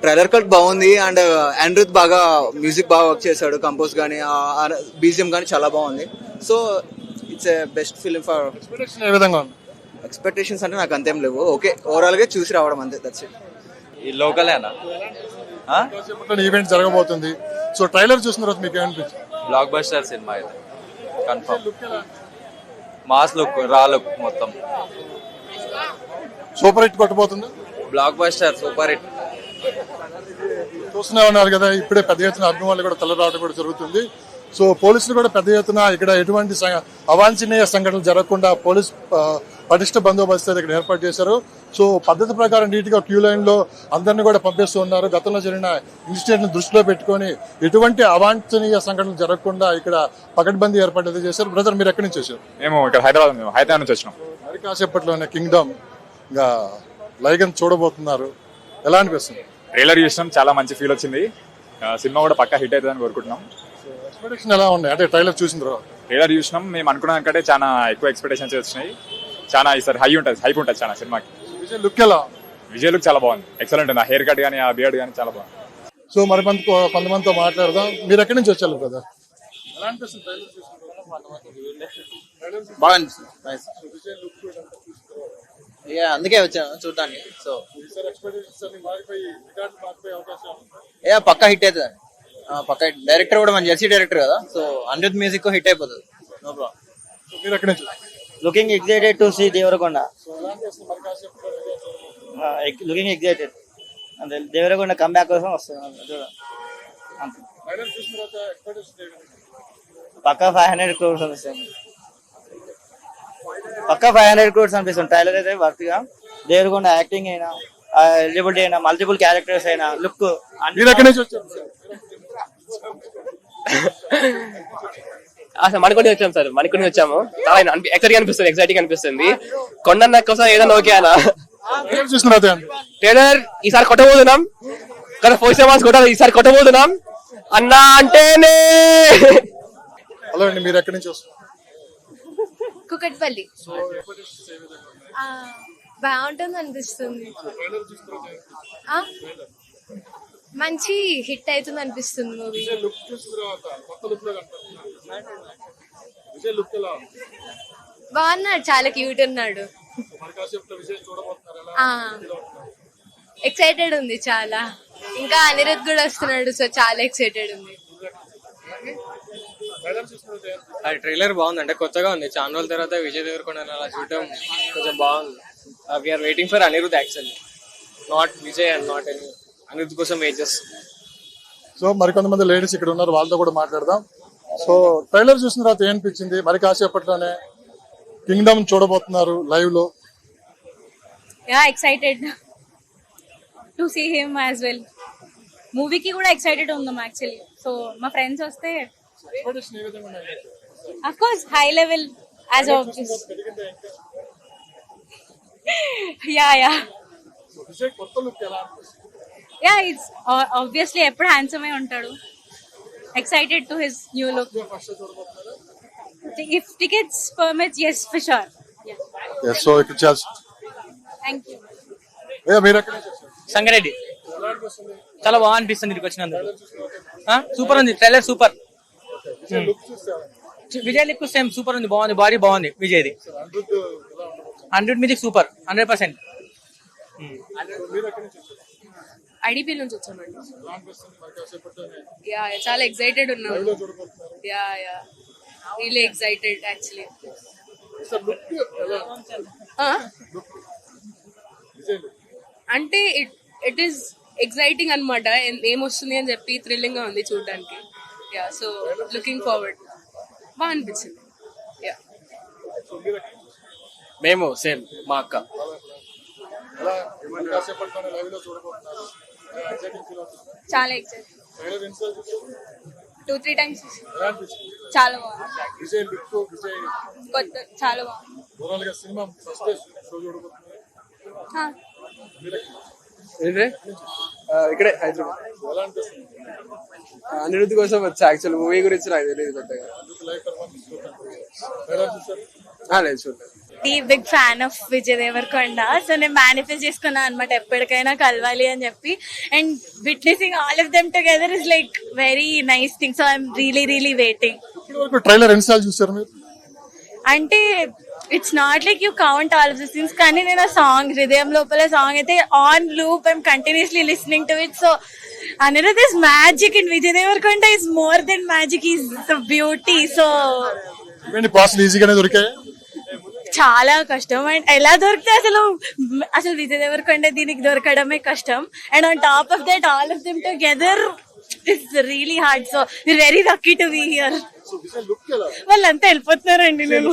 Trailer cut బాగుంది and Anirudh బాగా music బాగా వర్క్ చేశాడు, కంపోజ్ కానీ బీజిఎం కానీ చాలా బాగుంది. So it's a best film for. ఏ విధంగా ఉంది? ఎక్స్పెక్టేషన్స్ అంటే నాకు అంతేం లేవు, ఓకే ఓవరాల్ గా చూసి రావడం అంతే, దట్స్ ఇట్. ఈ లోకలేనా ఈవెంట్ జరగబోతుంది. సో ట్రైలర్ చూసిన తర్వాత మీకు ఏమనిపించింది? బ్లాక్ బస్టర్ సినిమా ఇది confirm. Mass look, raw look మొత్తం సూపర్ హిట్ కొట్టబోతుంది. Blockbuster super hit. చూస్తూనే ఉన్నారు కదా, ఇప్పుడే పెద్ద ఎత్తున అభిమానులు కూడా తల రావడం కూడా జరుగుతుంది. సో పోలీసులు కూడా పెద్ద ఎత్తున ఇక్కడ ఎటువంటి అవాంఛనీయ సంఘటనలు జరగకుండా పోలీస్ పటిష్ట బందోబస్తు ఇక్కడ ఏర్పాటు చేశారు. సో పద్ధతి ప్రకారం నీట్ గా క్యూ లైన్ లో అందరినీ కూడా పంపిస్తూ ఉన్నారు. గతంలో జరిగిన ఇన్సిడెంట్ ని దృష్టిలో పెట్టుకొని ఎటువంటి అవాంఛనీయ సంఘటనలు జరగకుండా ఇక్కడ పకడ్బందీ ఏర్పాటు చేశారు. బ్రదర్, మీరు ఎక్కడి నుంచి వచ్చారు? మేము ఇక్కడ హైదరాబాద్ నుంచి వచ్చినాం. మరి కాసేపట్లోనే కింగ్డమ్ ఇంకా లైగన్ చూడబోతున్నారు, ఎలా అనిపిస్తుంది? ట్రైలర్ చూసినాం, చాలా మంచి ఫీల్ వచ్చింది. సినిమా కూడా పక్కా హిట్ అవుతుందని కోరుకుంటున్నాం. ఎక్స్పెక్టేషన్ ఎలా ఉన్నాయి అంటే ట్రైలర్ చూసిన తర్వాత? ట్రైలర్ చూసినాం, మేము అనుకున్న కంటే చాలా ఎక్కువ ఎక్స్పెక్టేషన్స్ వచ్చినాయి. చాలా ఈసారి హైప్ ఉంటుంది చాలా సినిమాకి. విజయ్ లుక్ ఎలా? విజయ్ లుక్ చాలా బాగుంది, ఎక్సలెంట్ ఉంది. ఆ హెయిర్ కట్ కానీ ఆ బియర్డ్ కానీ చాలా బాగుంది. సో మరి కొంతమందితో మాట్లాడదాం. మీరు ఎక్కడి నుంచి వచ్చారు కదా? బాగా అనిపిస్తుంది, అందుకే వచ్చాను చూడటానికి. సో పక్కా హిట్ అవుతుంది, పక్కా డైరెక్టర్ కూడా మన జెర్సీ డైరెక్టర్ కదా, సో అనిరుద్ మ్యూజిక్ హిట్ అయిపోతుంది, నో ప్రాబ్లం. మీరు ఎక్కడి నుంచి? Looking excited to see Devarakonda. Looking excited. And then Devarakonda comeback కోసం వస్తుంది. పక్కా 500 crores అనిపిస్తుంది. పక్కా 500 crores అనిపిస్తుంది. ట్రైలర్ అయితే వర్త్గా. దేవరకొండ యాక్టింగ్ అయినా, ఎలిజిబిలిటీ అయినా, మల్టిపుల్ క్యారెక్టర్స్ అయినా, లుక్. మీరు ఎక్కడి నుంచి వచ్చారు? అసలు మణికొండ వచ్చాము సార్, మణికొండ వచ్చాము. చాలా ఎక్సైటింగ్ అనిపిస్తుంది. కొండన్న కోసం ఏదైనా ఓకే అన్న. ట్రైలర్ ఈసారి కొట్టబోతున్నాం కదా, ఫోర్ సినిమాస్ కొట్టాలి, ఈసారి కొట్టబోతున్నాం అన్నా అంటేనే. హలో అండి, మీరు ఎక్కడి నుంచి వస్తారు? కుకట్పల్లి. బాగుంటుంది అనిపిస్తుంది, మంచి హిట్ అవుతుంది అనిపిస్తుంది మూవీ. బాగున్నాడు, చాలా క్యూట్ ఉన్నాడు. ఎక్సైటెడ్ ఉంది చాలా. ఇంకా అనిరుద్ కూడా వస్తున్నాడు, సో చాలా ఎక్సైటెడ్ ఉంది. ట్రైలర్ బాగుంది, అంటే కొత్తగా ఉంది. చాలా రోజుల తర్వాత విజయ్ దేవరకొండ అలా చూడటం కొంచెం బాగుంది. We are waiting for Anirudh actually, not Vijay and not Anirudh కోసం వెయిట్ చేస్తాం. సో మరికొంతమంది లేడీస్ ఇక్కడ ఉన్నారు, వాళ్ళతో కూడా మాట్లాడదాం. సో ట్రైలర్ చూసిన తర్వాత ఏమనిపించింది? మరి కాసేపట్లోనే కింగ్డమ్ చూడబోతున్నారు లైవ్ లో. Excited to see him as well. మూవీకి కూడా ఎక్సైటెడ్ ఉందాం యాక్చువల్లీ. సో మా ఫ్రెండ్స్ వస్తే of course high level as obvious. Yeah it's obviously ఎప్పుడు హ్యాండ్సమ్ అయి ఉంటాడు. Excited to his new look. If tickets permits, yes for sure. yes so it just thank you. Sangareddy. చాలా బాగా అనిపిస్తుంది ఇక్కడికి వచ్చినందుకు. సూపర్ ఉంది trailer, super. Vijay look same super ఉంది, బాగుంది, బాడీ బాగుంది విజయ్ది. 100 మ్యూజిక్ సూపర్, 100%. ఐడిపి నుంచి వచ్చామండి. చాలా ఎక్సైటెడ్ ఉన్నాం. Really excited actually. అంటే ఇట్ ఈస్ ఎక్సైటింగ్ అనమాట. ఏమొస్తుంది అని చెప్పి థ్రిల్లింగ్ గా ఉంది చూడడానికి. So looking forward. బాగా అనిపించింది. మేము సేమ్ మా అక్క. చాలా ఎక్సైటెడ్. 2-3 times చాలా బాగుంది. కొత్త, చాలా బాగుంది. ఇక్కడే హైదరాబాద్. అనిరుద్ కోసం వచ్చా, యాక్చువల్ మూవీ గురించి నాకు తెలియదు పెద్దగా. లేదు చూడలేదు. Very big fan of Vijay Deverakonda. So నేను మేనిఫెస్ట్ చేసుకున్నా అనమాట ఎప్పటికైనా కలవాలి అని చెప్పి. And witnessing all of them together is like very nice thing. So I'm really waiting. Trailer ఎన్నిసార్లు చూసారు మీరు? అంటే it's not like you count all of this things, కానీ నేను ఆ సాంగ్ హృదయం లోపల సాంగ్ అయితే on loop I'm continuously listening to it. So Anirudh is magic and Vijay Devarkonda is more than magic. He's the beauty. So ఇవన్నీ పాస్లు ఈజీగానే దొరికాయి. చాలా కష్టం. అండ్ ఎలా దొరికితే అసలు విజయ్ దేవరకొండ దీనికి దొరకడమే కష్టం. And on top of that all of them together it's really hard. So we are very lucky to be here. వాళ్ళంతా వెళ్ళిపోతున్నారండి. నేను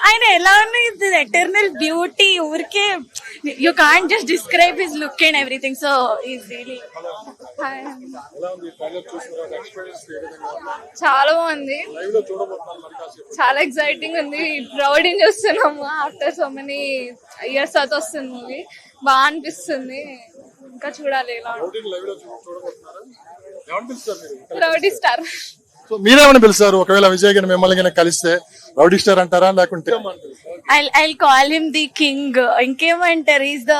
ఆయన ఎలా ఉన్నాయి ఎటర్నల్ బ్యూటీ. ఊరికే you can't just describe his look and everything. So is really చాలా బాగుంది, చాలా ఎక్సైటింగ్ ఉంది. ప్రౌడింగ్ చూస్తున్నాము ఆఫ్టర్ సో మెనీ ఇయర్స్ తర్వాత వస్తుంది మూవీ. బాగా అనిపిస్తుంది. ఇంకా చూడాలి ఇలా రౌడీ స్టార్. సో మీరేమని పిలుస్తారు ఒకవేళ విజయ్ గారిని మిమ్మల్ని కనుక కలిస్తే? రౌడీ స్టార్ అంటారా లేకుంటే? I'll call him the king. ఇంకేమంటారు, is the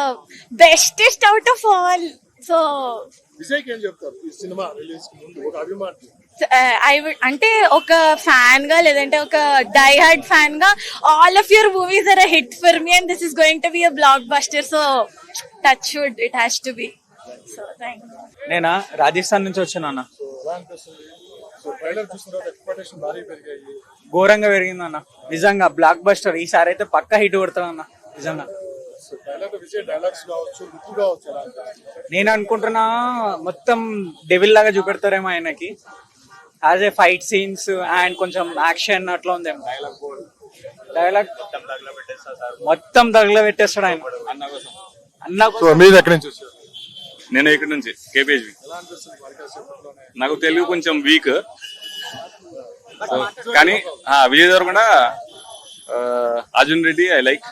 bestest out of all. So Vijay ఏం చెప్తారు ఈ సినిమా రిలీజ్ కి ముందు ఒక అభిమాని? అంటే ఒక ఫ్యాన్ గా లేదంటే ఒక డై హార్డ్ ఫ్యాన్ గా all of your movies are a hit for me and this is going to be a blockbuster. So touch wood, it has to be. So thank you. నేనా రాజస్థాన్ నుంచి వచ్చాను అన్న. ఘోరంగా పెరిగింది అన్న, నిజంగా block buster. ఈసారి అయితే పక్కా హిట్ కొడతాను అన్న నిజంగా. నేను అనుకుంటున్నా మొత్తం డెవిల్ లాగా చూపెడతారేమో ఆయనకి. As a fight scenes and కొంచెం యాక్షన్ అట్లా ఉందేమో. డైలాగ్ మొత్తం తగల పెట్టేస్తాడు ఆయన అన్న. మీరు ఎక్కడి నుంచి వచ్చారు? నేను ఇక్కడ నుంచి కేపీహెచ్బి. నాకు తెలుగు కొంచెం వీక్, కానీ Vijay Deverakonda, Arjun Reddy I like.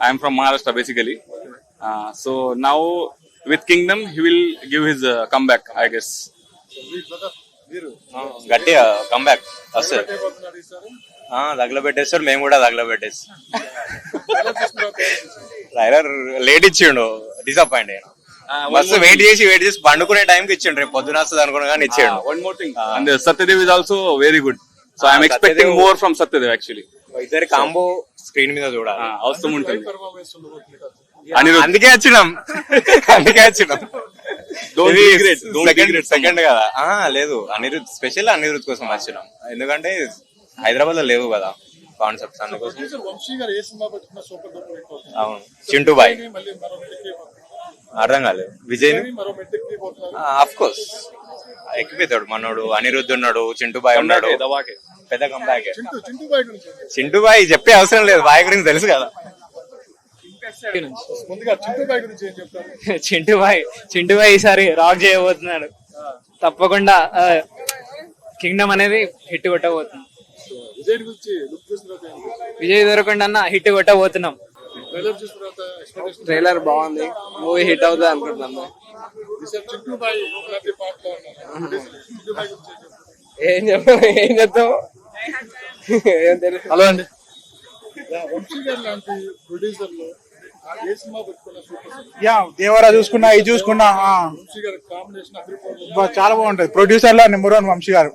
I'm from Maharashtra basically. So now with kingdom he will give his comeback I guess. గట్టిగా కంబ్యాక్ వస్తుంది. తగల పెట్టేస్తాడు, మేము కూడా తగల పెట్టేస్తాం. ట్రైలర్ లేట్ ఇచ్చిండు, డిసప్పాయింట్ అయ్యాను. మస్తు వెయిట్ చేసి పండుకునే టైంకి ఇచ్చిండు. రేపు పొద్దున వస్తుంది అనుకున్నా కానీ ఇచ్చిండు. One more thing, and Satyadev is also very good. So I'm expecting more from Satyadev actually. ఇద్దరి కాంబో స్క్రీన్ మీద చూడాలి, అవసరం ఉంటుంది. అందుకే వచ్చినాం. సెకండ్ కదా. లేదు, అనిరుద్ స్పెషల్ అనిరుద్ కోసం వచ్చినాం. ఎందుకంటే హైదరాబాద్ లో లేవు కదా కాన్సెప్ట్స్, అందుకోసం. అవును, చింటూ బాయ్ అర్థం కాలేదు. విజయ్ ఆఫ్ కోర్స్ ఎక్కిపోతాడు మనోడు. అనిరుద్ధ్ ఉన్నాడు, చింటూ బాయ్ ఉన్నాడు. పెద్ద కంబ్యాక్. చింటూ బాయ్ చెప్పే అవసరం లేదు, బాయ్ గురించి తెలుసు కదా. చింటూ బాయ్ ఈసారి రాక్ చేయబోతున్నాడు తప్పకుండా. కింగ్డమ్ అనేది హిట్ కొట్టబోతుంది. విజయ్ దేవరకొండ అన్న హిట్ కొట్టబోతున్నాం. ట్రైలర్ బాగుంది, మూవీ హిట్ అవుతుంది అనుకుంటున్నాను. ఏం చెప్తాం ఏం తెలుసు. హలో అండి. దేవరా చూసుకున్నా, ఇది చూసుకున్నా చాలా బాగుంటది. ప్రొడ్యూసర్ లో నెంబర్ 1 వంశీ గారు.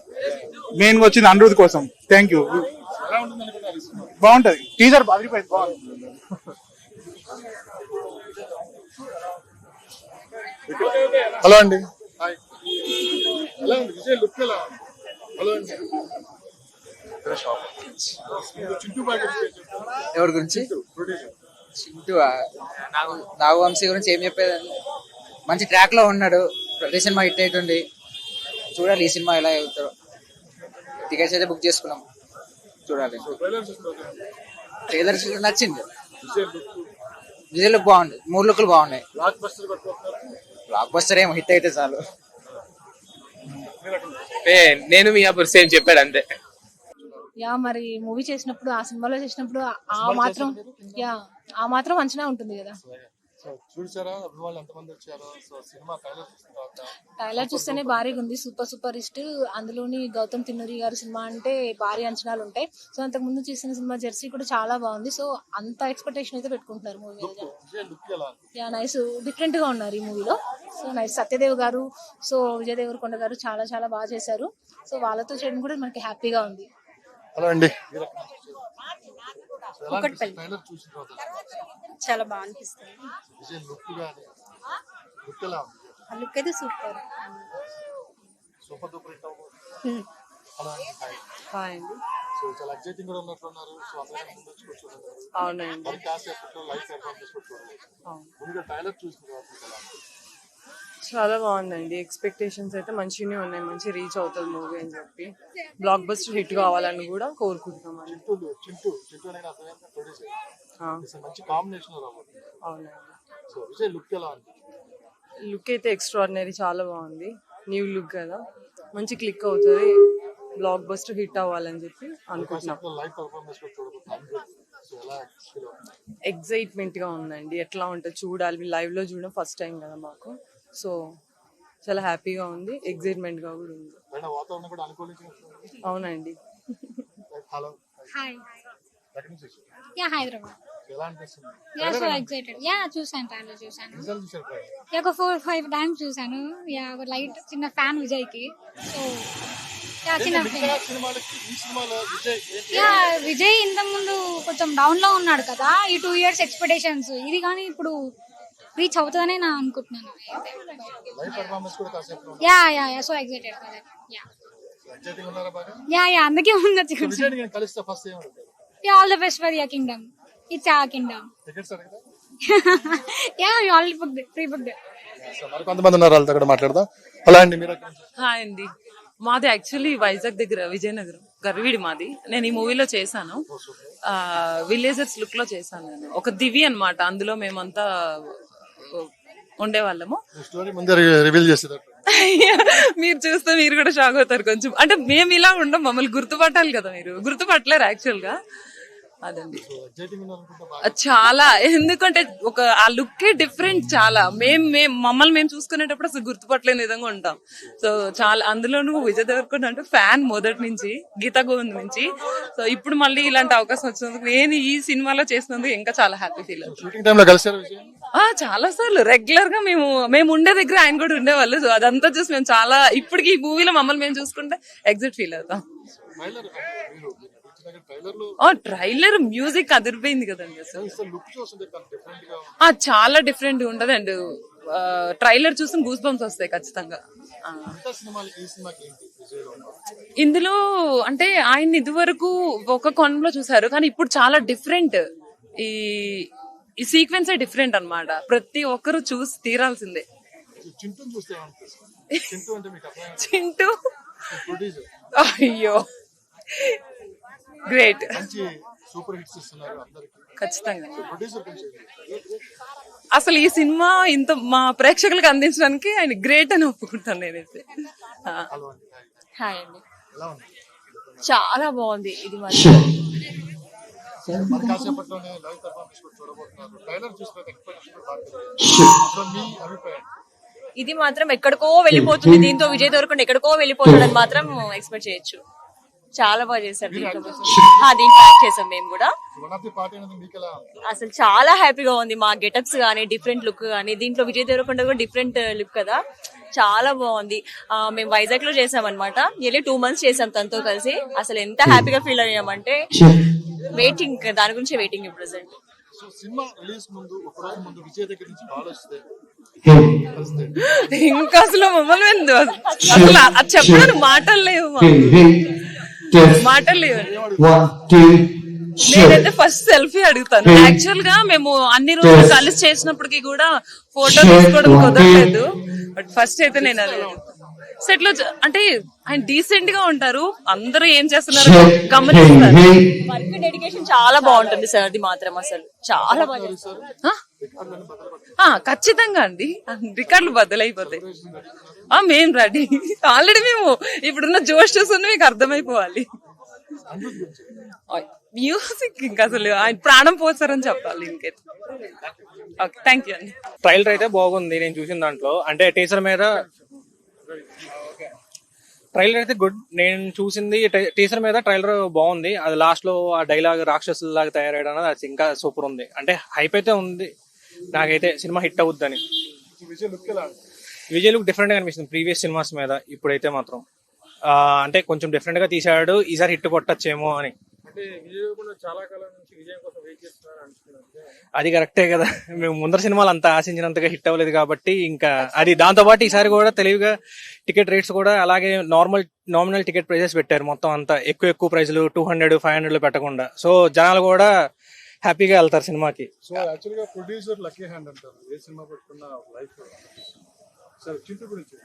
మెయిన్ గా వచ్చింది అనిరుద్ కోసం. Thank you. బాగుంటది, టీజర్ బాగుంది. హలో అండి. ఎవరి గురించి? చింటూ నాగవంశీ గురించి ఏం చెప్పేదండి. మంచి ట్రాక్ లో ఉన్నాడు. ప్రతి సినిమా హిట్ అవుతుంది. చూడాలి ఈ సినిమా ఎలా అవుతారో. టికెట్స్ అయితే బుక్ చేసుకున్నాం, చూడాలి. ట్రైలర్ నచ్చింది. విజయ్ లుక్ బాగుంది, 3 లుక్లు బాగున్నాయి. బ్లాక్ బస్టర్ ఏమో హిట్ అయితే చాలు. నేను మీ అప్పుడు సేమ్ చెప్పాడు అంతే. మరి మూవీ చేసినప్పుడు, ఆ సినిమాలో చేసినప్పుడు ఆ మాత్రం మంచిగా ఉంటుంది కదా. సో చూసారా అభిమానులు ఎంతమంది వచ్చారో. సో సినిమా ట్రైలర్ చూసిన తర్వాత ట్రైలర్ చూస్తేనే భారీగా ఉంది, సూపర్ హిస్ట్. అందులోని గౌతమ్ తిన్నూరి గారి సినిమా అంటే భారీ అంచనాలు ఉంటాయి. సో అంతకు ముందు చేసిన సినిమా జెర్సీ కూడా చాలా బాగుంది. సో అంత ఎక్స్పెక్టేషన్ అయితే పెట్టుకుంటున్నారు మూవీ మీద. లుక్ ఎలా యా నైస్, డిఫరెంట్ గా ఉన్నారు ఈ మూవీలో. So nice. సత్యదేవ్ గారు, సో విజయ్ దేవరకొండ గారు చాలా చాలా బాగా చేశారు. సో వాళ్ళతో చేయడం కూడా మనకి హ్యాపీగా ఉంది. హలో అండి, ఒకటిపల్లి చూసిన తర్వాత చాలా బాగా అనిపిస్తుంది. విజయ్ లుక్ గాని లుక్ ఎలా ఉంది? ఆ లుక్ అయితే సూపర్. సూపర్ డూపర్ హిట్ అవ్వబోతుంది. హలో అండి, హాయ్ అండి. సో చాలా ఎగ్జైటింగ్ కూడా ఉన్నట్లున్నారు. సో అందరం ముందు కూర్చున్నారు. అవునండి. మరి కాసేపట్లో లైవ్ పెర్ఫార్మెన్స్ కూడా చూడాలి. ముందుగా ట్రైలర్ చూసిన తర్వాత ఎలా ఉంది? చాలా బాగుందండి. ఎక్స్పెక్టేషన్స్ అయితే మంచిగానే ఉన్నాయి, మంచి రీచ్ అవుతుంది మూవీ అని చెప్పి. బ్లాక్ బస్టర్ హిట్ కావాలని కూడా కోరుకుంటున్నాం. చింటూ అనేది అర్థమైంది ప్రొడ్యూసర్. మంచి కాంబినేషన్ రాబోతుంది. అవునండి. సో విజయ్ లుక్ ఎలా ఉంది? లుక్ అయితే ఎక్స్ట్రాడినరీ, చాలా బాగుంది. న్యూ లుక్ కదా, మంచి క్లిక్ అవుతుంది. బ్లాక్ బస్టర్ హిట్ అవ్వాలని చెప్పి అనుకుంటున్నాం. లైవ్ పెర్ఫార్మెన్స్ కూడా చూడబోతుంది. సో ఎలా ఫీల్ అవుతుంది? ఎక్సైట్మెంట్ గా ఉందండి. ఎట్లా ఉంటుంది చూడాలి. లైవ్ లో చూడడం ఫస్ట్ టైం కదా మాకు. సో చాలా హ్యాపీగా ఉంది, ఎక్సైట్మెంట్ గా కూడా ఉంది. వాతావరణం కూడా అనుకూలించింది. అవునండి. Hello, hi. ఎక్కడి నుంచి వచ్చారు? యా హైదరాబాద్. ఎలా అనిపిస్తుంది? Yeah so excited. యా చూసాను, ట్రైలర్ చూసాను. రిజల్ట్ చూసారు ట్రైలర్? యా ఒక 4-5 టైమ్స్ చూసాను. యా ఒక లైట్ చిన్న ఫ్యాన్ విజయ్కి. సో యా చిన్న సినిమాలకి ఈ సినిమాలో విజయ్ యా విజయ్ ఇంత ముందు కొంచెం డౌన్ లో ఉన్నాడు కదా, ఈ 2 years ఎక్స్పెక్టేషన్స్ ఇది కానీ ఇప్పుడు రీచ్ అవుతుందని నేను అనుకుంటున్నాను. లైవ్ పెర్ఫార్మెన్స్ కూడా కాసేపు yeah yeah yeah so excited for that. Yeah exciting ఉన్నారా బాగా? యా యా అందుకే ఉండొచ్చు. విజయ్ నేను కలిస్తే ఫస్ట్ ఏం అడుగుతారు? Yeah all the best for your kingdom. It's our kingdom. Tickets అడగదా? Yeah we already booked, pre booked. So మరి కొంతమంది ఉన్నారు, వాళ్ళతో కూడా మాట్లాడదాం. హలో అండి, మీరు ఎక్కడి నుంచి? హాయ్ అండి. మాది యాక్చువల్లీ వైజాగ్ దగ్గర విజయనగరం, గర్వీడి మాది. నేను ఈ మూవీలో చేశాను, విలేజర్స్ లుక్ లో చేశాను. నేను ఒక దివి అన్నమాట. అందులో మేమంతా ఉండేవాళ్ళము. స్టోరీ ముందే రివీల్ చేసేదారు. మీరు చూస్తే మీరు కూడా షాక్ అవుతారు కొంచెం. అంటే మేము ఇలా ఉండం, మమ్మల్ని గుర్తుపట్టాలి కదా. మీరు గుర్తుపట్టలేరు యాక్చువల్ గా. అదండి చాలా, ఎందుకంటే ఒక ఆ లుక్కే డిఫరెంట్ చాలా. మమ్మల్ని మేము చూసుకునేటప్పుడు అసలు గుర్తుపట్టలేని విధంగా ఉంటాం. సో చాలా, అందులోనూ విజయ్ దేవరకొండ అంటే ఫ్యాన్ మొదటి నుంచి, గీతా గోవింద్ నుంచి. సో ఇప్పుడు మళ్ళీ ఇలాంటి అవకాశం వచ్చినందుకు, నేను ఈ సినిమాలో చేసినందుకు ఇంకా చాలా హ్యాపీ ఫీల్ అవుతుంది. చాలా సార్లు రెగ్యులర్ గా మేము ఉండే దగ్గర ఆయన కూడా ఉండేవాళ్ళు. సో అదంతా చూసి మేము చాలా, ఇప్పటికి ఈ మూవీలో మమ్మల్ని మేము చూసుకుంటే ఎగ్జైట్ ఫీల్ అవుతాం. ట్రైలర్ మ్యూజిక్ అదిరిపోయింది కదండి అసలు. చాలా డిఫరెంట్ గా ఉంటది. అండ్ ట్రైలర్ చూసి గూస్ బంప్స్ వస్తాయి ఖచ్చితంగా. ఇందులో అంటే ఆయన ఇదివరకు ఒక కోణంలో చూసారు, కానీ ఇప్పుడు చాలా డిఫరెంట్. ఈ సీక్వెన్స్ డిఫరెంట్ అన్నమాట. ప్రతి ఒక్కరు చూసి తీరాల్సిందే. చింటూ అయ్యో గ్రేట్, ఖచ్చితంగా. అసలు ఈ సినిమా ఇంత మా ప్రేక్షకులకు అందించడానికి ఆయన గ్రేట్ అని ఒప్పుకుంటాను నేనైతే. హాయ్ అండి, చాలా బాగుంది ఇది. మరి ఇది మాత్రం ఎక్కడికో వెళ్ళిపోతుంది. దీంతో విజయ్ దేవరకొండ ఎక్కడికో వెళ్ళిపోతాడని మాత్రం ఎక్స్పెక్ట్ చేయొచ్చు. చాలా బాగా చేశారు. దీంట్లో యాక్ట్ చేసాం మేము కూడా. అసలు చాలా హ్యాపీగా ఉంది. మా గెటప్స్ గానీ, డిఫరెంట్ లుక్ గానీ, దీంట్లో విజయ్ దేవరకొండ కూడా డిఫరెంట్ లుక్ కదా, చాలా బాగుంది. మేము వైజాగ్ లో చేసామన్నమాట. నెలీ 2 months చేసాం తనతో కలిసి. అసలు ఎంత హ్యాపీగా ఫీల్ అయ్యామంటే వెయిటింగ్, దాని గురించి వెయిటింగ్ ప్రెసెంట్. ఇంకా అసలు మమ్మల్ని అసలు అది చెప్పడానికి మాటలు లేవు. నేనైతే ఫస్ట్ సెల్ఫీ అడుగుతాను. యాక్చువల్ గా మేము అన్ని రోజులు కలిసి చేసినప్పటికీ కూడా ఫోటో తీసుకోవడం కుదరలేదు. బట్ ఫస్ట్ అయితే నేను అది సెట్ లో, అంటే ఆయన డీసెంట్ గా ఉంటారు. అందరూ ఏం చేస్తున్నారు గమనిస్తారు. వర్క్ డెడికేషన్ చాలా బాగుంటుంది సార్. అది మాత్రం అసలు చాలా బాగా. ఖచ్చితంగా అండి, రికార్డులు బద్దలైపోతాయి. మేము రెడీ ఆల్రెడీ. మేము ఇప్పుడున్న జోష్ చూసుకుని మీకు అర్థమైపోవాలి. మ్యూజిక్ ఇంకా అసలు ఆయన ప్రాణం పోస్తారని చెప్పాలి ఇంకైతే. ఓకే, థ్యాంక్ యూ అండి. ట్రైలర్ అయితే బాగుంది నేను చూసిన దాంట్లో. అంటే టీజర్ మీద ట్రైలర్ అయితే గుడ్. నేను చూసింది టీజర్ మీద ట్రైలర్ బాగుంది. అది లాస్ట్ లో ఆ డైలాగ్ రాక్షసులాగా తయారయ్యడం అనేది అది ఇంకా సూపర్ ఉంది. అంటే హైప్ అయితే ఉంది. నాకైతే సినిమా హిట్ అవుద్దని. విజయ్ లుక్ డిఫరెంట్ గా అనిపిస్తుంది ప్రీవియస్ సినిమాస్ మీద. ఇప్పుడైతే మాత్రం అంటే కొంచెం డిఫరెంట్ గా తీసాడు. ఈసారి హిట్ కొట్టచ్చేమో అని. అది కరెక్టే కదా, మేము ముందర సినిమాలు అంత ఆశించినంతగా హిట్ అవ్వలేదు కాబట్టి ఇంకా అది. దాంతో పాటు ఈసారి కూడా తెలివిగా టికెట్ రేట్స్ కూడా అలాగే నామినల్ టికెట్ ప్రైజెస్ పెట్టారు. మొత్తం అంతా ఎక్కువ ప్రైజులు 200, 500 పెట్టకుండా. సో జనాలు కూడా హ్యాపీగా వెళ్తారు సినిమాకి. సో యాక్చువల్గా ప్రొడ్యూసర్ లక్కీ హ్యాండ్ అంటారు ఏ సినిమా పెట్టుకున్న లైఫ్. సరే చింటూ గురించి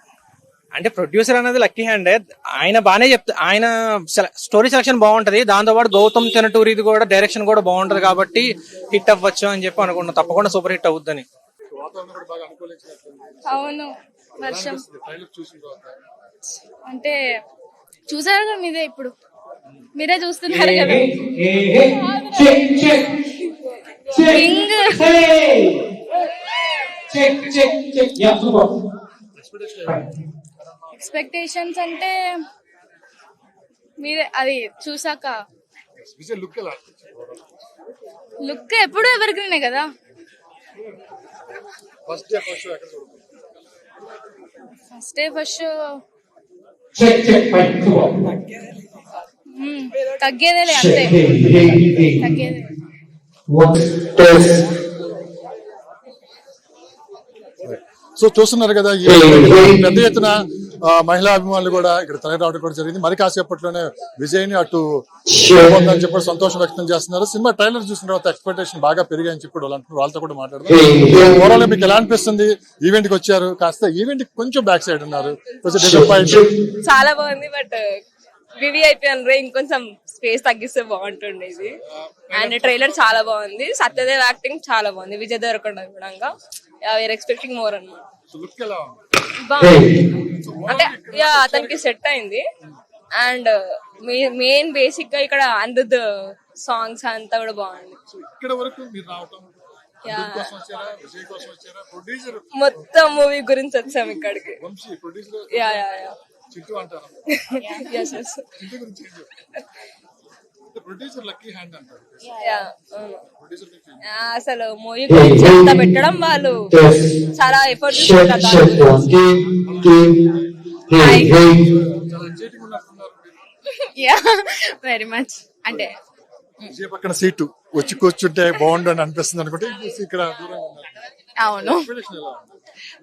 అంటే ప్రొడ్యూసర్ అనేది లక్కీ హ్యాండ్. ఆయన బాగానే ఆయన స్టోరీ సెలక్షన్ బాగుంటది. దాంతో పాటు గౌతమ్ తెనటూరిది కూడా డైరెక్షన్ కూడా బాగుంటది కాబట్టి హిట్ అవ్వచ్చు అని చెప్పి అనుకున్నాను. తప్పకుండా సూపర్ హిట్ అవుద్దని. వాతావరణం కూడా బాగా అనుకూలించినట్టుంది. అవును, వర్షం ట్రైలర్ చూసిన తర్వాత అంటే చూసారు కదా మీరే, ఇప్పుడు మీరే చూస్తున్నారు కదా. ఎక్స్పెక్టేషన్స్ అంటే మీరే అది చూసాక విజయ్ లుక్ ఎలా లుక్ ఎప్పుడు ఎవరికైనా కదా. ఫస్ట్ డే ఫస్ట్ షో ఎక్కడ చూడదు. ఫస్ట్ డే ఫస్ట్ షో తగ్గేదేలే, అంతే తగ్గేదే. సో చూస్తున్నారు కదా, ఈ పెద్ద ఎత్తున మహిళా అభిమానులు కూడా ఇక్కడ తరలి రావడం కూడా జరిగింది. మరి కాసేపట్లోనే విజయ్ ని అటు అని చెప్పి సంతోషం వ్యక్తం చేస్తున్నారు. సినిమా ట్రైలర్ చూసిన తర్వాత ఎక్స్పెక్టేషన్ బాగా పెరిగాయని చెప్పి వాళ్ళు అంటున్నారు. వాళ్ళతో కూడా మాట్లాడదాం. ఓవరాల్ మీకు ఎలా అనిపిస్తుంది? ఈవెంట్ కి వచ్చారు, కాస్త ఈవెంట్ కొంచెం బ్యాక్ సైడ్ ఉన్నారు, కొంచెం డిసప్పాయింట్. చాలా బాగుంది, బట్ వివిఐపి అంటే ఇంకొంచెం స్పేస్ తగ్గిస్తే బాగుంటుండేది. అండ్ ట్రైలర్ చాలా బాగుంది. సత్యదేవ్ యాక్టింగ్ చాలా బాగుంది. విజయ్ దేవరకొండ కూడా వీఆర్ ఎక్స్పెక్టింగ్ మోర్ అన్నమాట. అంటే అతనికి సెట్ అయింది. అండ్ మెయిన్ బేసిక్ గా ఇక్కడ అనిరుద్ సాంగ్స్ అంతా కూడా బాగుంది. మొత్తం మూవీ గురించి వచ్చాము ఇక్కడికి. అసలు మూవీ గురించి అంత పెట్టడం వాళ్ళు చాలా ఎఫర్ట్ వెరీ మచ్. అంటే విజయ్ పక్కన సీటు వచ్చి కూర్చుంటే బాగుండు అని అనిపిస్తుంది అనుకుంటే ఇక్కడ అవును,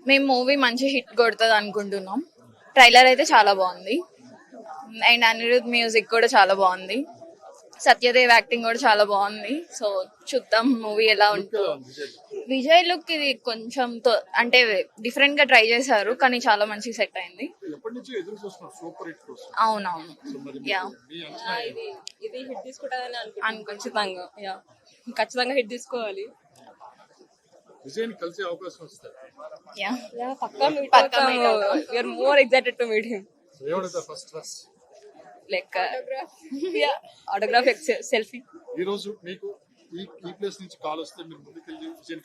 మేము మూవీ మంచి హిట్ కొడుతుంది అనుకుంటున్నాం. ట్రైలర్ అయితే చాలా బాగుంది. అండ్ అనిరుద్ మ్యూజిక్ కూడా చాలా బాగుంది. సత్యదేవ్ యాక్టింగ్ కూడా చాలా బాగుంది. సో చూద్దాం మూవీ ఎలా ఉంటుందో. విజయ్ లుక్ ఇది కొంచెం అంటే డిఫరెంట్ గా ట్రై చేశారు, కానీ చాలా మంచిగా సెట్ అయింది. అవునవును, ఇది హిట్ తీసుకుంటుందని ఖచ్చితంగా ఖచ్చితంగా హిట్ తీసుకోవాలి. పక్కా we are more excited to meet him. Like autograph, selfie. ఈ రోజు మీకు ఈ ప్లేస్ నుంచి కాల్ వస్తే మీరు ముందుకెళ్ళి విజయ్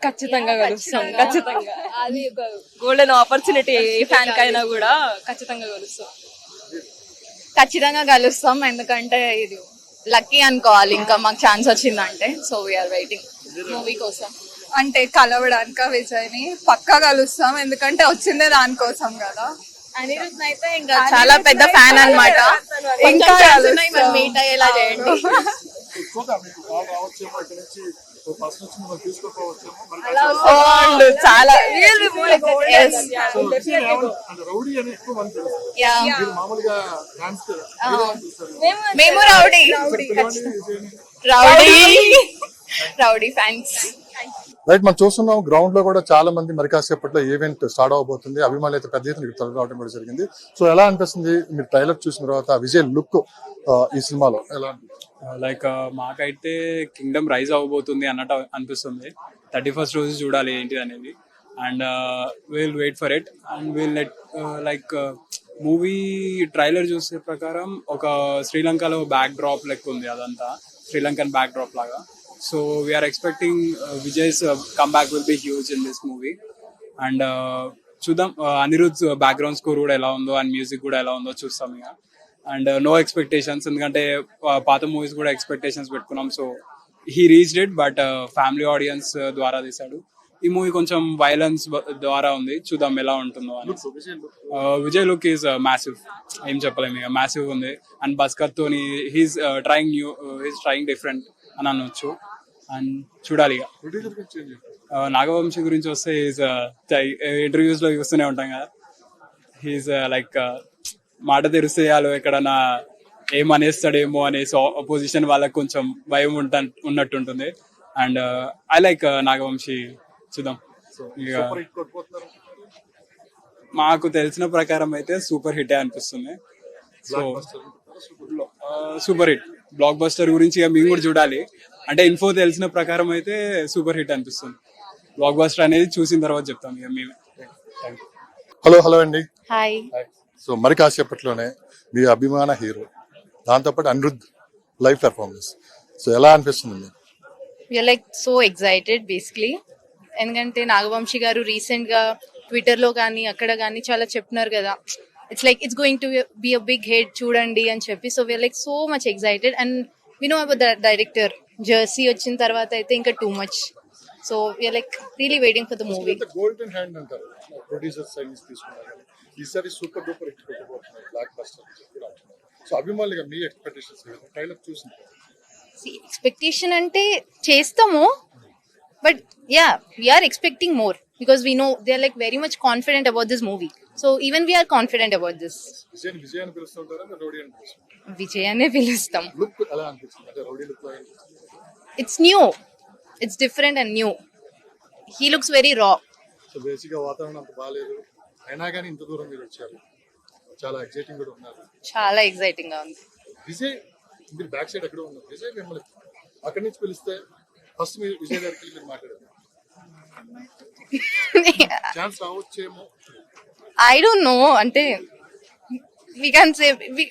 ఖచ్చితంగా కలుస్తాం. ఖచ్చితంగా అది ఒక గోల్డెన్ ఆపర్చునిటీ. ఏ ఫ్యాన్ కైనా కూడా ఖచ్చితంగా కలుస్తాం. ఖచ్చితంగా కలుస్తాం, ఎందుకంటే ఇది లక్కీ అనుకోవాలి. ఇంకా మాకు ఛాన్స్ వచ్చిందంటే. సో వీఆర్ వెయిటింగ్ మూవీ కోసం. అంటే కలవడానిక విజయ్ ని పక్కా కలుస్తాం, ఎందుకంటే వచ్చిందే దానికోసం కదా. అనిరుద్ అయితే ఇంకా చాలా పెద్ద ఫ్యాన్ అన్నమాట. ఇంకా మీట్ అయ్యేలా చేయండి. చాలా మేము రౌడీ ఫ్యాన్స్. రైట్, మనం చూస్తున్నాం గ్రౌండ్ లో కూడా చాలా మంది మరి కాసేపట్లో ఈవెంట్ స్టార్ట్ అవబోతుంది. అభిమానులు అయితే పెద్ద ఎత్తున తరలి రావడం కూడా జరిగింది. సో ఎలా అనిపిస్తుంది మీరు ట్రైలర్ చూసిన తర్వాత విజయ్ లుక్ ఈ సినిమాలో ఎలా లైక్ మాకైతే కింగ్డమ్ రైజ్ అవ్వబోతుంది అన్నట్టు అనిపిస్తుంది. 31st రోజు చూడాలి ఏంటి అనేది. And will wait for it and will let like movie trailer చూసే ప్రకారం ఒక శ్రీలంకలో బ్యాక్ డ్రాప్ లెక్క ఉంది. అదంతా శ్రీలంకన్ బ్యాక్ డ్రాప్ లాగా. So we are expecting Vijay's comeback will be huge in this movie. And చూద్దాం అనిరుద్ బ్యాక్గ్రౌండ్ స్కోర్ కూడా ఎలా ఉందో అండ్ మ్యూజిక్ కూడా ఎలా ఉందో చూస్తాం ఇక. అండ్ నో ఎక్స్పెక్టేషన్స్, ఎందుకంటే పాత మూవీస్ కూడా ఎక్స్పెక్టేషన్స్ పెట్టుకున్నాం. So he reached it, but family audience ద్వారా తీశాడు. ఈ మూవీ కొంచెం వైలెన్స్ ద్వారా ఉంది, చూద్దాం ఎలా ఉంటుందో అని. విజయ్ లుక్ ఈజ్ మ్యాసివ్, ఏం చెప్పలేము ఇక, మ్యాసివ్ ఉంది. అండ్ బస్కర్ తోని హీస్ ట్రయింగ్ డిఫరెంట్ అని అనొచ్చు. అండ్ చూడాలి ఇక. నాగవంశి గురించి వస్తే ఇంటర్వ్యూస్ లో చూస్తూనే ఉంటాం కదా, హీస్ లైక్ మాట తెరిసేయాలో ఎక్కడన్నా ఏమనేస్తాడేమో అనేసి అపోజిషన్ వాళ్ళకి కొంచెం భయం ఉన్నట్టుంటుంది. అండ్ ఐ లైక్ నాగవంశి, చూద్దాం. ఇక మాకు తెలిసిన ప్రకారం అయితే సూపర్ హిట్ అనిపిస్తుంది. So super hit, block buster గురించి ఇక మేము కూడా చూడాలి. అంటే ఇన్ఫో తెలిసిన ప్రకారం అయితే సూపర్ హిట్ అనిపిస్తుంది. బ్లాక్ బస్టర్ అనేది చూసిన తర్వాత చెప్తాం ఇక మేమే. హలో అండి. హాయ్. సో మరి కాసేపట్లోనే మీ అభిమాన హీరో, దాంతోపాటు అనిరుద్ లైవ్ పెర్ఫార్మెన్స్, సో ఎలా అనిపిస్తుంది? We are like so excited basically, ఎందుకంటే నాగవంశి గారు రీసెంట్ గా ట్విట్టర్ లో కానీ అక్కడ కానీ చాలా చెప్తున్నారు కదా, it's like it's going to be a big hit చూడండి అని చెప్పి. So we're like so much excited. And we know about the director, Jersey వచ్చిన తర్వాత అయితే ఇంకా too much. So we're like really waiting for the movie. Golden hand అంటారు producer signs తీసుకున్నారు, ఈసారి సూపర్ డూపర్ హిట్ కొట్టబోతున్నారు బ్లాక్ బస్టర్. సో అభిమానులుగా మీ ఎక్స్పెక్టేషన్స్ ట్రైలర్ చూసి? ఎక్స్పెక్టేషన్ అంటే చేస్తాము, but ya we're expecting more because we know they are like very much confident about this movie. So even we are confident about this. Vijay అని పిలుస్తుంటారా, rowdy అని పిలుస్తుంటారా? విజయ్ అనే పిలుస్తాం. లుక్ ఎలా అనిపిస్తుంది? అంటే రౌడీ లుక్ లాగా అనిపిస్తుంది. It's new, it's different and new. He looks very రా. సో బేసిక్గా వాతావరణం అంత బాగాలేదు, అయినా కానీ ఇంత దూరం మీరు వచ్చారు, చాలా ఎక్సైటింగ్ కూడా ఉన్నారు. చాలా ఎక్సైటింగ్ గా ఉంది. విజయ్ మీరు బ్యాక్ సైడ్ ఎక్కడ ఉన్నారు, విజయ్ మిమ్మల్ని అక్కడి నుంచి పిలిస్తే ఫస్ట్ మీరు విజయ్ గారికి మీరు మాట్లాడారు, ఛాన్స్ రావచ్చేమో. ఐ డోంట్ నో, అంటే we can say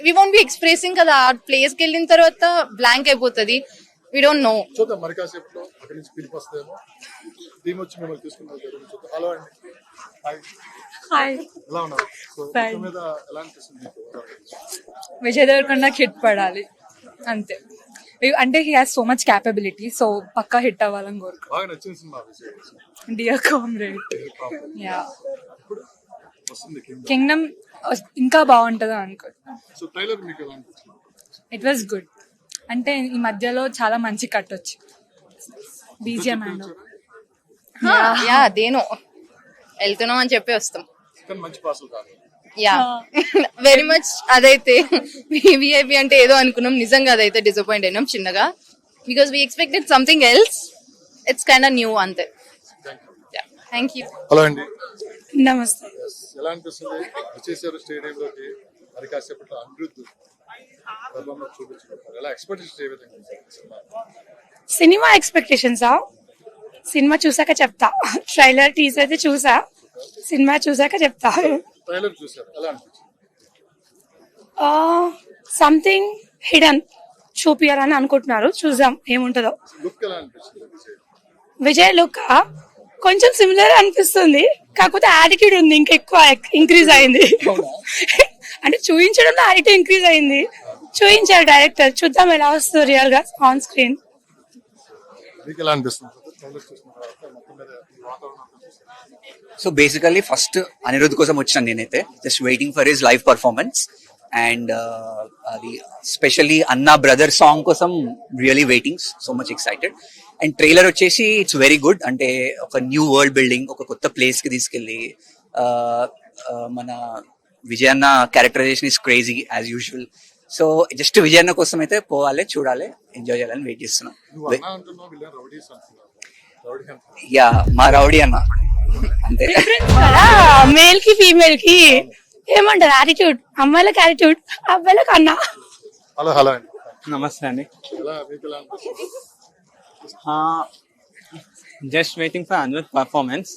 we won't be expressing కదా, ఆ ప్లేస్ కి వెళ్ళిన తర్వాత బ్లాంక్ అయిపోతుంది. We don't know. చూద్దాం మరి కాసేపులో అక్కడి నుంచి పిలిపి వస్తేమో టీం వచ్చి మిమ్మల్ని తీసుకున్నారు. చూద్దాం. హలో అండి. హాయ్. ఎలా ఉన్నారు? సో మీద ఎలా అనిపిస్తుంది? విజయ్ దేవరకొండ హిట్ పడాలి అంతే. అంటే he has so much capability, so పక్కా హిట్ అవ్వాలని కోరుకు. బాగా నచ్చిన సినిమా విజయ్? Dear Comrade. యా. వస్తుంది కింగ్డమ్ ఇంకా బాగుంటుందో అనుకుంటున్నా. సో ట్రైలర్ మీకు ఎలా అనిపించింది? It was good. అంటే ఈ మధ్యలో చాలా మంచి కట్ వచ్చి బీజిఎం అండ్ యా దేనో వెళ్తున్నాం అని చెప్పి వస్తాం. మంచి పాసులు కాదు. Ya very much. అదైతే విఐపి అంటే ఏదో అనుకున్నాం, నిజంగా అదైతే డిసప్పాయింట్ అయినాం చిన్నగా, because we expected something else. It's kind of new అంతే. Thank you. హలో అండి. నమస్తే. ఎలా అనిపిస్తుంది వచ్చేసారు స్టేడియంలోకి, మరి కాసేపట్లో అనిరుద్ చూపించుకుంటారు, ఎలా ఎక్స్పెక్టేషన్ ఏ విధంగా సినిమా ఎక్స్పెక్టేషన్సా? సినిమా చూసాక చెప్తా. ట్రైలర్ టీజర్ అయితే చూసా, సినిమా చూసాక చెప్తా. ట్రైలర్ చూసారు, ఎలా అనిపించింది? సంథింగ్ హిడెన్ చూపియాలని అనుకుంటున్నారు, చూద్దాం ఏముంటుందో. లుక్ ఎలా అనిపిస్తుంది? విజయ్ లుక్ కొంచెం సిమిలర్ అనిపిస్తుంది, కాకపోతే యాటిట్యూడ్ ఉంది ఇంకా ఎక్కువ ఇంక్రీజ్ అయింది. అంటే చూపించడంలో హైట్ ఇంక్రీజ్ అయింది, చూపించారు డైరెక్టర్. చూద్దాం ఎలా వస్తుంది రియల్ గా on screen. So basically first Anirudh కోసం వచ్చాను నేనైతే, just waiting for his live performance. And అది స్పెషల్లీ అన్నా బ్రదర్ సాంగ్ కోసం really waiting, so much excited. And trailer వచ్చేసి ఇట్స్ వెరీ గుడ్. అంటే ఒక న్యూ వరల్డ్ బిల్డింగ్, ఒక కొత్త ప్లేస్ కి తీసుకెళ్ళి మన విజయన్న characterization is crazy as usual. So just విజయన్న కోసం అయితే పోవాలి, చూడాలి, ఎంజాయ్ చేయాలని వెయిట్ చేస్తున్నాం. యా మా రౌడీ అన్న అంతే. మేల్ కి ఫీమేల్ కి ఏమంటారు యాటిట్యూడ్, అమ్మాయిలకు యాటిట్యూడ్, అబ్బాయిలకు అన్న. హలో హలో నమస్తే అండి. Just waiting for Anirudh performance.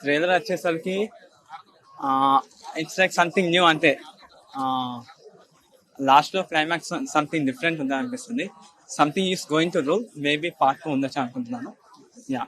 Trailer వచ్చేసరికి ఇట్స్ లైక్ సంథింగ్ న్యూ, అంతే. లాస్ట్ లో క్లైమాక్స్ సంథింగ్ డిఫరెంట్ ఉందని అనిపిస్తుంది. Something is going to rule maybe part 2 ఉండొచ్చు అనుకుంటున్నాను. యా